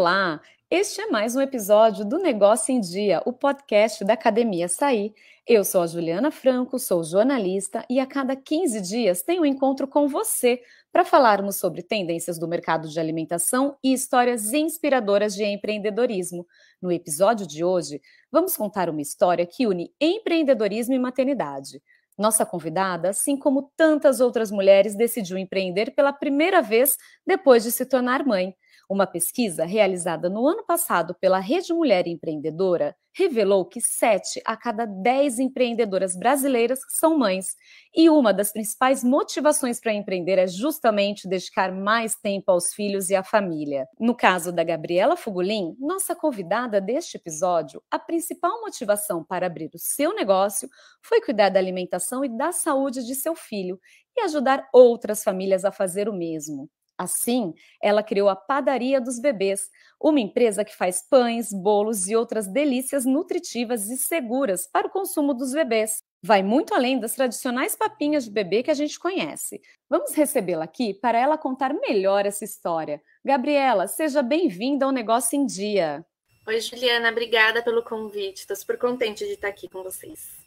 Olá! Este é mais um episódio do Negócio em Dia, o podcast da Academia Açaí. Eu sou a Juliana Franco, sou jornalista e a cada 15 dias tenho um encontro com você para falarmos sobre tendências do mercado de alimentação e histórias inspiradoras de empreendedorismo. No episódio de hoje, vamos contar uma história que une empreendedorismo e maternidade. Nossa convidada, assim como tantas outras mulheres, decidiu empreender pela primeira vez depois de se tornar mãe. Uma pesquisa realizada no ano passado pela Rede Mulher Empreendedora revelou que 7 a cada 10 empreendedoras brasileiras são mães. E uma das principais motivações para empreender é justamente dedicar mais tempo aos filhos e à família. No caso da Gabriela Fugulin, nossa convidada deste episódio, a principal motivação para abrir o seu negócio foi cuidar da alimentação e da saúde de seu filho e ajudar outras famílias a fazer o mesmo. Assim, ela criou a Padaria dos Bebês, uma empresa que faz pães, bolos e outras delícias nutritivas e seguras para o consumo dos bebês. Vai muito além das tradicionais papinhas de bebê que a gente conhece. Vamos recebê-la aqui para ela contar melhor essa história. Gabriela, seja bem-vinda ao Negócio em Dia. Oi, Juliana, obrigada pelo convite. Estou super contente de estar aqui com vocês.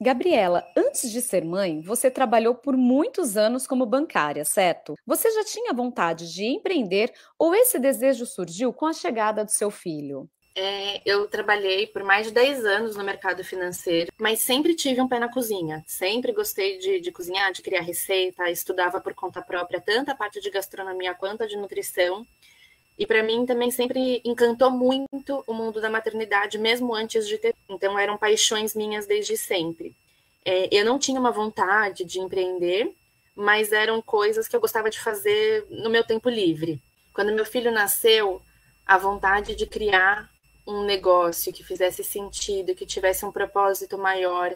Gabriela, antes de ser mãe, você trabalhou por muitos anos como bancária, certo? Você já tinha vontade de empreender ou esse desejo surgiu com a chegada do seu filho? Eu trabalhei por mais de 10 anos no mercado financeiro, mas sempre tive um pé na cozinha. Sempre gostei de cozinhar, de criar receita, estudava por conta própria tanto a parte de gastronomia quanto a de nutrição. E para mim também sempre encantou muito o mundo da maternidade, mesmo antes de ter. Então eram paixões minhas desde sempre. Eu não tinha uma vontade de empreender, mas eram coisas que eu gostava de fazer no meu tempo livre. Quando meu filho nasceu, a vontade de criar um negócio que fizesse sentido, que tivesse um propósito maior,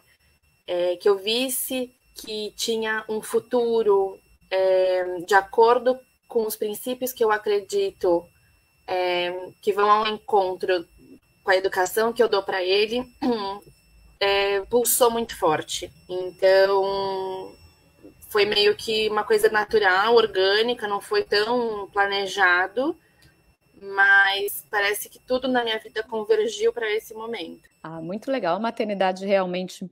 que eu visse que tinha um futuro de acordo com os princípios que eu acredito que vão ao encontro com a educação que eu dou para ele, pulsou muito forte. Então, foi meio que uma coisa natural, orgânica, não foi tão planejado, mas parece que tudo na minha vida convergiu para esse momento. Ah, muito legal. A maternidade realmente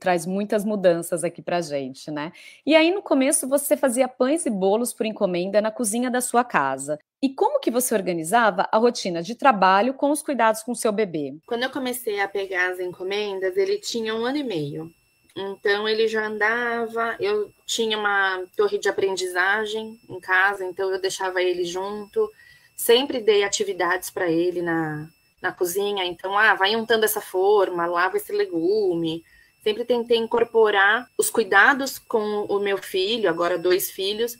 traz muitas mudanças aqui pra gente, né? E aí, no começo, você fazia pães e bolos por encomenda na cozinha da sua casa. E como que você organizava a rotina de trabalho com os cuidados com o seu bebê? Quando eu comecei a pegar as encomendas, ele tinha 1 ano e meio. Então, ele já andava, eu tinha uma torre de aprendizagem em casa, então eu deixava ele junto. Sempre dei atividades para ele na cozinha, então, vai untando essa forma, lava esse legume. Sempre tentei incorporar os cuidados com o meu filho, agora 2 filhos,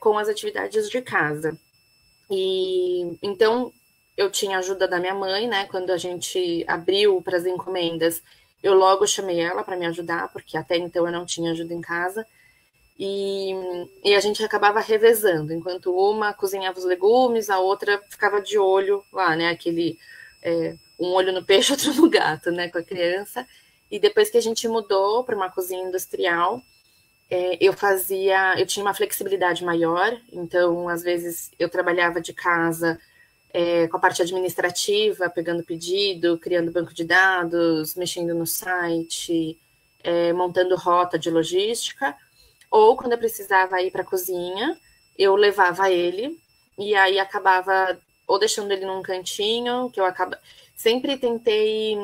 com as atividades de casa. E então eu tinha ajuda da minha mãe, né? Quando a gente abriu para as encomendas, eu logo chamei ela para me ajudar, porque até então eu não tinha ajuda em casa. E a gente acabava revezando, enquanto uma cozinhava os legumes, a outra ficava de olho lá, né? Um olho no peixe, outro no gato, né? Com a criança. E depois que a gente mudou para uma cozinha industrial, eu tinha uma flexibilidade maior, então às vezes eu trabalhava de casa com a parte administrativa, pegando pedido, criando banco de dados, mexendo no site, montando rota de logística, ou quando eu precisava ir para a cozinha, eu levava ele e aí acabava ou deixando ele num cantinho, sempre tentei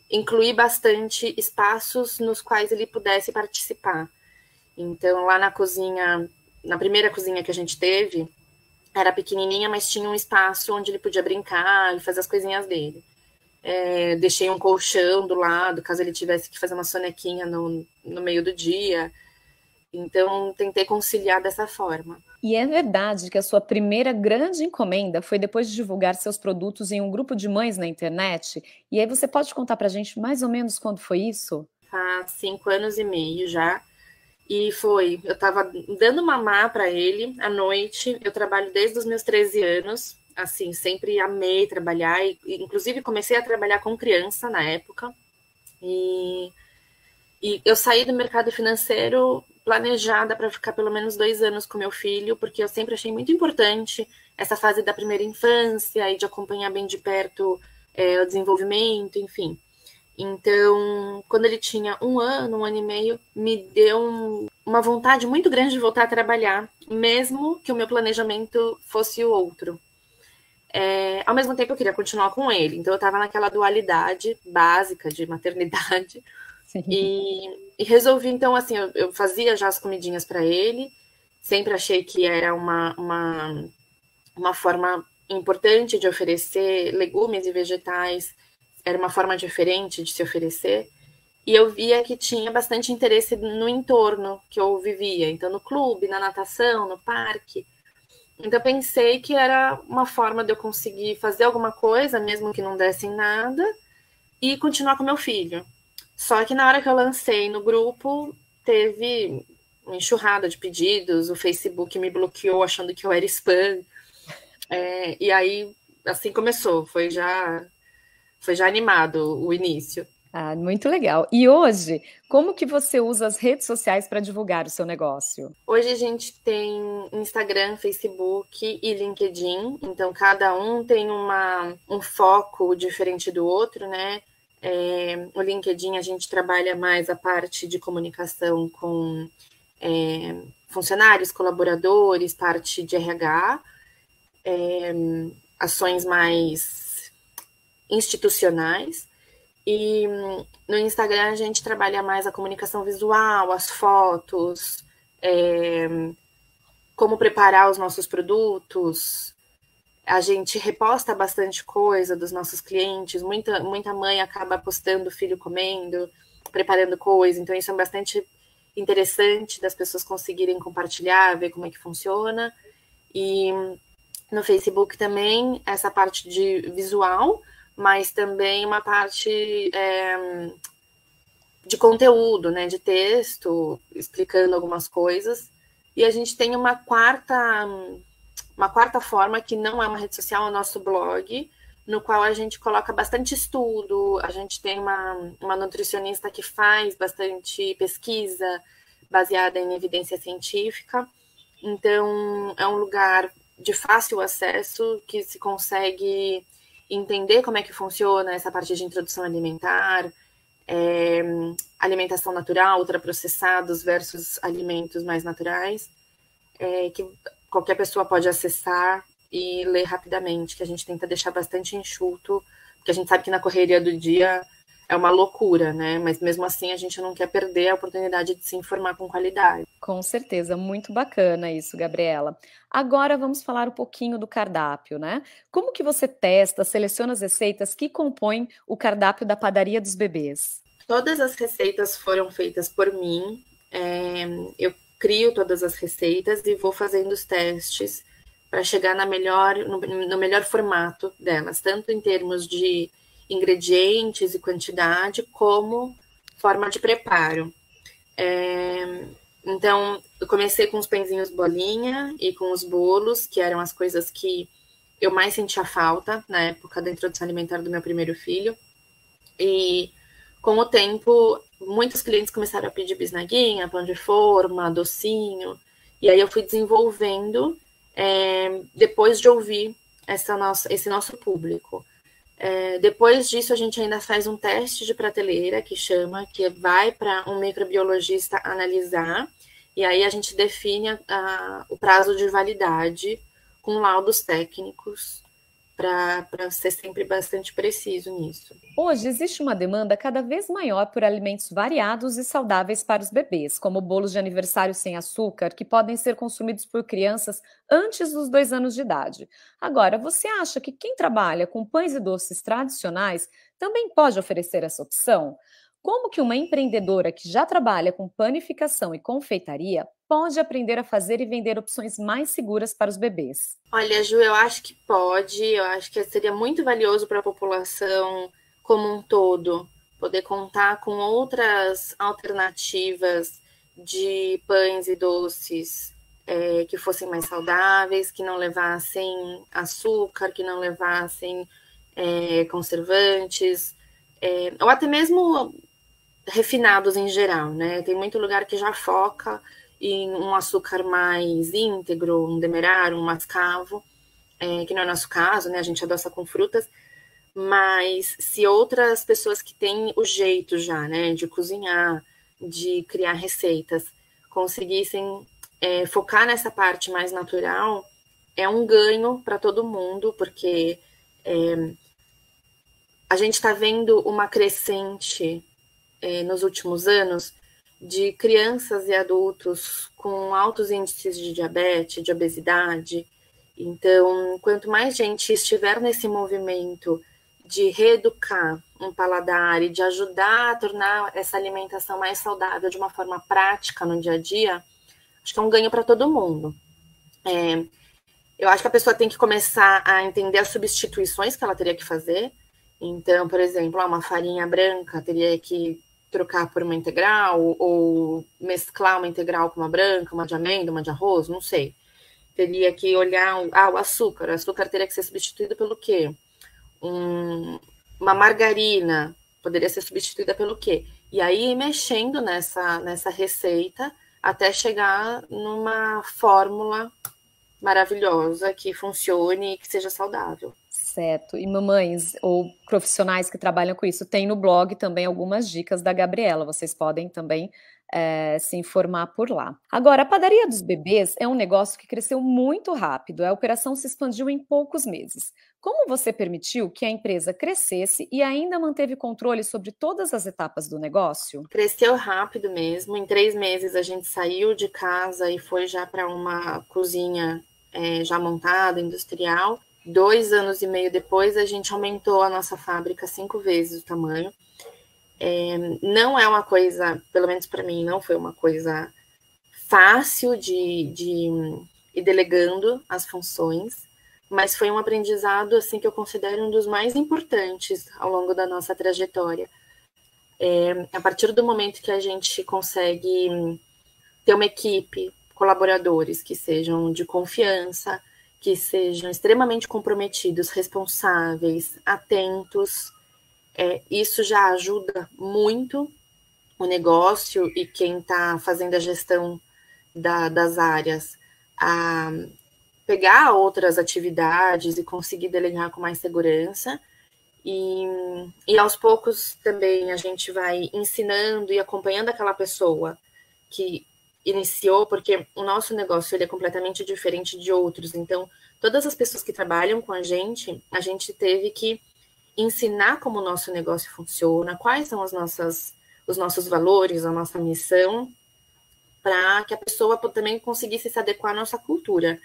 incluir bastante espaços nos quais ele pudesse participar. Então, lá na cozinha, na primeira cozinha que a gente teve, era pequenininha, mas tinha um espaço onde ele podia brincar e fazer as coisinhas dele. Deixei um colchão do lado, caso ele tivesse que fazer uma sonequinha no meio do dia. Então, tentei conciliar dessa forma. E é verdade que a sua primeira grande encomenda foi depois de divulgar seus produtos em um grupo de mães na internet? E aí você pode contar pra gente mais ou menos quando foi isso? Há 5 anos e meio já. E eu estava dando mamar para ele à noite. Eu trabalho desde os meus 13 anos. Assim, sempre amei trabalhar. E inclusive, comecei a trabalhar com criança na época. E eu saí do mercado financeiro planejada para ficar pelo menos 2 anos com meu filho, porque eu sempre achei muito importante essa fase da primeira infância e de acompanhar bem de perto o desenvolvimento, enfim. Então, quando ele tinha 1 ano, 1 ano e meio, me deu uma vontade muito grande de voltar a trabalhar, mesmo que o meu planejamento fosse o outro. Ao mesmo tempo, eu queria continuar com ele. Então, eu estava naquela dualidade básica de maternidade. E resolvi, então, assim, eu fazia já as comidinhas para ele. Sempre achei que era uma forma importante de oferecer legumes e vegetais. Era uma forma diferente de se oferecer. E eu via que tinha bastante interesse no entorno que eu vivia. Então, no clube, na natação, no parque. Então, pensei que era uma forma de eu conseguir fazer alguma coisa, mesmo que não desse em nada, e continuar com meu filho. Só que na hora que eu lancei no grupo, teve uma enxurrada de pedidos, o Facebook me bloqueou achando que eu era spam. E aí, assim começou, foi já animado o início. Ah, muito legal. E hoje, como que você usa as redes sociais para divulgar o seu negócio? Hoje a gente tem Instagram, Facebook e LinkedIn, então cada um tem um foco diferente do outro, né? O LinkedIn a gente trabalha mais a parte de comunicação com funcionários, colaboradores, parte de RH, ações mais institucionais. E no Instagram a gente trabalha mais a comunicação visual, as fotos, como preparar os nossos produtos. A gente reposta bastante coisa dos nossos clientes. Muita mãe acaba postando o filho comendo, preparando coisa. Então isso é bastante interessante das pessoas conseguirem compartilhar, ver como é que funciona. E no Facebook também essa parte de visual, mas também uma parte de conteúdo, né, de texto, explicando algumas coisas. E a gente tem uma quarta forma, que não é uma rede social, é o nosso blog, no qual a gente coloca bastante estudo, a gente tem uma nutricionista que faz bastante pesquisa baseada em evidência científica. Então, é um lugar de fácil acesso, que se consegue entender como é que funciona essa parte de introdução alimentar, alimentação natural, ultraprocessados versus alimentos mais naturais, que qualquer pessoa pode acessar e ler rapidamente, que a gente tenta deixar bastante enxuto, porque a gente sabe que na correria do dia é uma loucura, né? Mas mesmo assim a gente não quer perder a oportunidade de se informar com qualidade. Com certeza, muito bacana isso, Gabriela. Agora vamos falar um pouquinho do cardápio, né? Como que você testa, seleciona as receitas que compõem o cardápio da padaria dos bebês? Todas as receitas foram feitas por mim. Eu crio todas as receitas e vou fazendo os testes para chegar no melhor formato delas, tanto em termos de ingredientes e quantidade, como forma de preparo. Então, eu comecei com os pãezinhos bolinha e com os bolos, que eram as coisas que eu mais sentia falta na época da introdução alimentar do meu primeiro filho. E com o tempo, muitos clientes começaram a pedir bisnaguinha, pão de forma, docinho. E aí eu fui desenvolvendo depois de ouvir esse nosso público. Depois disso, a gente ainda faz um teste de prateleira, que vai para um microbiologista analisar, e aí a gente define o prazo de validade com laudos técnicos, para ser sempre bastante preciso nisso. Hoje existe uma demanda cada vez maior por alimentos variados e saudáveis para os bebês, como bolos de aniversário sem açúcar, que podem ser consumidos por crianças antes dos 2 anos de idade. Agora, você acha que quem trabalha com pães e doces tradicionais também pode oferecer essa opção? Como que uma empreendedora que já trabalha com panificação e confeitaria pode aprender a fazer e vender opções mais seguras para os bebês? Olha, Ju, eu acho que pode, eu acho que seria muito valioso para a população como um todo, poder contar com outras alternativas de pães e doces que fossem mais saudáveis, que não levassem açúcar, que não levassem conservantes, ou até mesmo refinados em geral, né? Tem muito lugar que já foca em um açúcar mais íntegro, um demerara, um mascavo, que não é o nosso caso, né? A gente adoça com frutas, mas se outras pessoas que têm o jeito já, né, de cozinhar, de criar receitas, conseguissem focar nessa parte mais natural, é um ganho para todo mundo, porque a gente está vendo uma crescente nos últimos anos de crianças e adultos com altos índices de diabetes, de obesidade. Então, quanto mais gente estiver nesse movimento de reeducar um paladar e de ajudar a tornar essa alimentação mais saudável de uma forma prática no dia a dia, acho que é um ganho para todo mundo. Eu acho que a pessoa tem que começar a entender as substituições que ela teria que fazer. Então, por exemplo, uma farinha branca teria que trocar por uma integral, ou mesclar uma integral com uma branca, uma de amêndoa, uma de arroz, não sei. Teria que olhar o açúcar. O açúcar teria que ser substituído pelo quê? Uma margarina poderia ser substituída pelo quê? E aí mexendo nessa receita até chegar numa fórmula maravilhosa que funcione e que seja saudável. Certo. E mamães ou profissionais que trabalham com isso, tem no blog também algumas dicas da Gabriela. Vocês podem também se informar por lá. Agora, a padaria dos bebês é um negócio que cresceu muito rápido. A operação se expandiu em poucos meses. Como você permitiu que a empresa crescesse e ainda manteve controle sobre todas as etapas do negócio? Cresceu rápido mesmo. Em 3 meses a gente saiu de casa e foi já para uma cozinha já montada, industrial. 2 anos e meio depois, a gente aumentou a nossa fábrica 5 vezes o tamanho. Não é uma coisa, pelo menos para mim, não foi uma coisa fácil de ir delegando as funções, mas foi um aprendizado assim que eu considero um dos mais importantes ao longo da nossa trajetória. A partir do momento que a gente consegue ter uma equipe, colaboradores que sejam de confiança, que sejam extremamente comprometidos, responsáveis, atentos, isso já ajuda muito o negócio e quem está fazendo a gestão das áreas a pegar outras atividades e conseguir delegar com mais segurança. E aos poucos também a gente vai ensinando e acompanhando aquela pessoa que iniciou, porque o nosso negócio ele é completamente diferente de outros. Então, todas as pessoas que trabalham com a gente teve que ensinar como o nosso negócio funciona, quais são os nossos valores, a nossa missão, para que a pessoa também conseguisse se adequar à nossa cultura.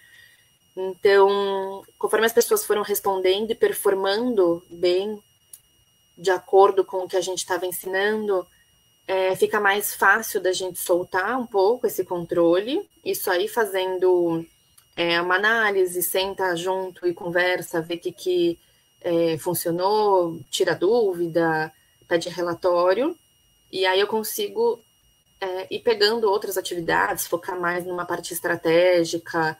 Então, conforme as pessoas foram respondendo e performando bem, de acordo com o que a gente estava ensinando, fica mais fácil da gente soltar um pouco esse controle. Isso aí fazendo uma análise, senta junto e conversa, vê o que funcionou, tira dúvida, pede relatório. E aí eu consigo ir pegando outras atividades, focar mais numa parte estratégica,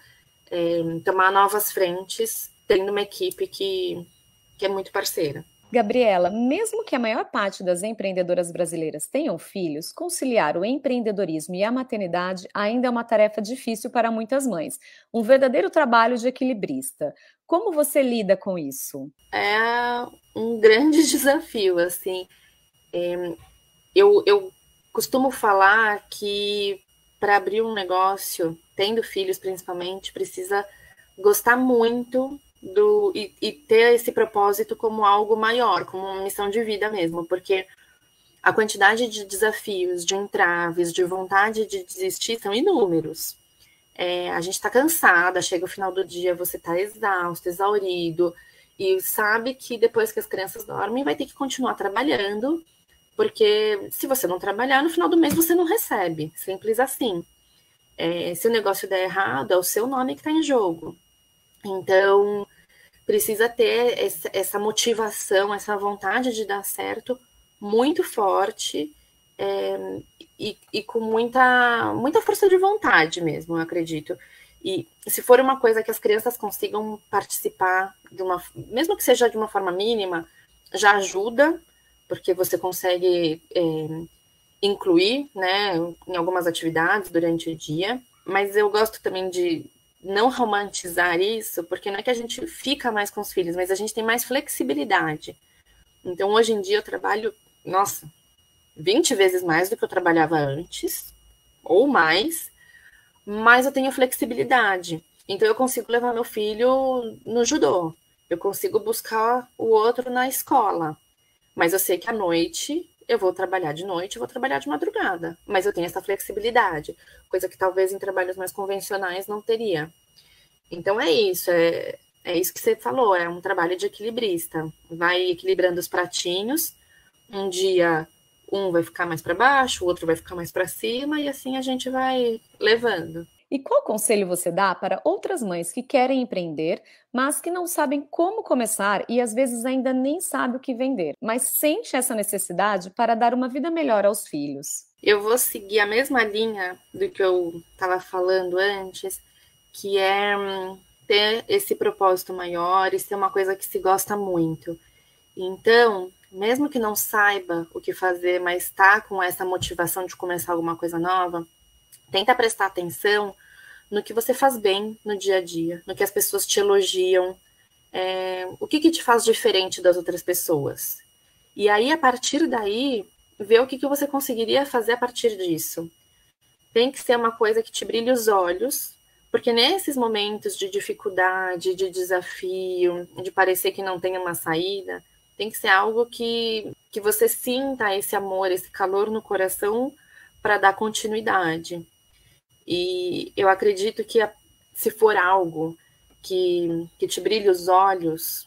tomar novas frentes, tendo uma equipe que é muito parceira. Gabriela, mesmo que a maior parte das empreendedoras brasileiras tenham filhos, conciliar o empreendedorismo e a maternidade ainda é uma tarefa difícil para muitas mães. Um verdadeiro trabalho de equilibrista. Como você lida com isso? É um grande desafio, assim. Eu costumo falar que para abrir um negócio, tendo filhos principalmente, precisa gostar muito e ter esse propósito como algo maior, como uma missão de vida mesmo, porque a quantidade de desafios, de entraves, de vontade de desistir são inúmeros. A gente está cansada, chega o final do dia, você está exausto, exaurido, e sabe que depois que as crianças dormem, vai ter que continuar trabalhando, porque se você não trabalhar, no final do mês você não recebe, simples assim. Se o negócio der errado, é o seu nome que está em jogo. Então, precisa ter essa motivação, essa vontade de dar certo muito forte e com muita força de vontade mesmo, eu acredito. E se for uma coisa que as crianças consigam participar, mesmo que seja de uma forma mínima, já ajuda, porque você consegue incluir, né, em algumas atividades durante o dia, mas eu gosto também de não romantizar isso, porque não é que a gente fica mais com os filhos, mas a gente tem mais flexibilidade. Então, hoje em dia, eu trabalho, nossa, 20 vezes mais do que eu trabalhava antes, ou mais, mas eu tenho flexibilidade. Então, eu consigo levar meu filho no judô, eu consigo buscar o outro na escola, mas eu sei que à noite eu vou trabalhar de noite, eu vou trabalhar de madrugada, mas eu tenho essa flexibilidade, coisa que talvez em trabalhos mais convencionais não teria. Então é isso que você falou, é um trabalho de equilibrista. Vai equilibrando os pratinhos. Um dia um vai ficar mais para baixo, o outro vai ficar mais para cima, e assim a gente vai levando. E qual conselho você dá para outras mães que querem empreender, mas que não sabem como começar e às vezes ainda nem sabem o que vender, mas sente essa necessidade para dar uma vida melhor aos filhos? Eu vou seguir a mesma linha do que eu estava falando antes, que é ter esse propósito maior e ser uma coisa que se gosta muito. Então, mesmo que não saiba o que fazer, mas está com essa motivação de começar alguma coisa nova, tenta prestar atenção no que você faz bem no dia a dia, no que as pessoas te elogiam, o que te faz diferente das outras pessoas. E aí, a partir daí, ver o que você conseguiria fazer a partir disso. Tem que ser uma coisa que te brilhe os olhos, porque nesses momentos de dificuldade, de desafio, de parecer que não tem uma saída, tem que ser algo que você sinta esse amor, esse calor no coração para dar continuidade. E eu acredito que se for algo que te brilhe os olhos,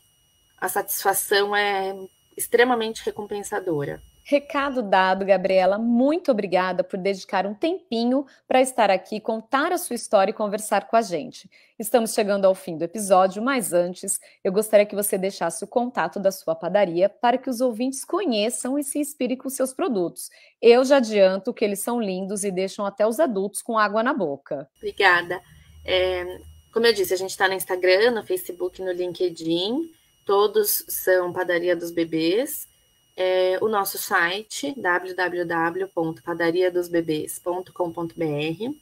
a satisfação é extremamente recompensadora. Recado dado, Gabriela. Muito obrigada por dedicar um tempinho para estar aqui, contar a sua história e conversar com a gente. Estamos chegando ao fim do episódio, mas antes, eu gostaria que você deixasse o contato da sua padaria para que os ouvintes conheçam e se inspirem com seus produtos. Eu já adianto que eles são lindos e deixam até os adultos com água na boca. Obrigada. Como eu disse, a gente está no Instagram, no Facebook, no LinkedIn. Todos são Padaria dos Bebês. O nosso site, www.padariadosbebês.com.br,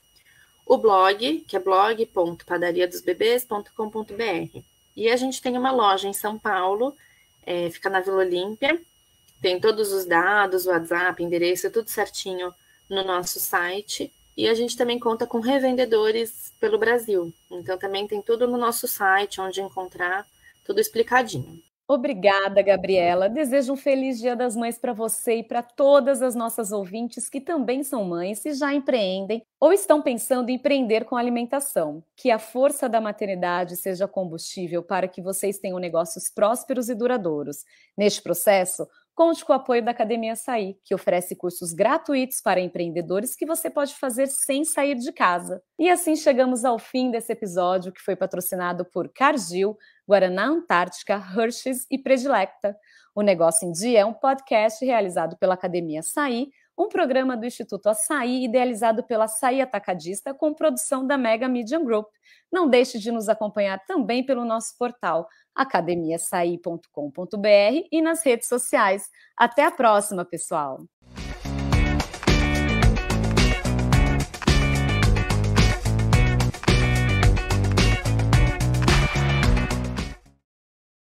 o blog, que é blog.padariadosbebês.com.br. E a gente tem uma loja em São Paulo, fica na Vila Olímpia, tem todos os dados, o WhatsApp, endereço, tudo certinho no nosso site. E a gente também conta com revendedores pelo Brasil. Então também tem tudo no nosso site, onde encontrar, tudo explicadinho. Obrigada, Gabriela. Desejo um feliz Dia das Mães para você e para todas as nossas ouvintes que também são mães e já empreendem ou estão pensando em empreender com alimentação. Que a força da maternidade seja combustível para que vocês tenham negócios prósperos e duradouros. Neste processo, conte com o apoio da Academia Açaí, que oferece cursos gratuitos para empreendedores que você pode fazer sem sair de casa. E assim chegamos ao fim desse episódio, que foi patrocinado por Cargill, Guaraná Antártica, Hershey's e Predilecta. O Negócio em Dia é um podcast realizado pela Academia Açaí, um programa do Instituto Açaí idealizado pela Açaí Atacadista com produção da Mega Media Group. Não deixe de nos acompanhar também pelo nosso portal academiaçaí.com.br e nas redes sociais. Até a próxima, pessoal!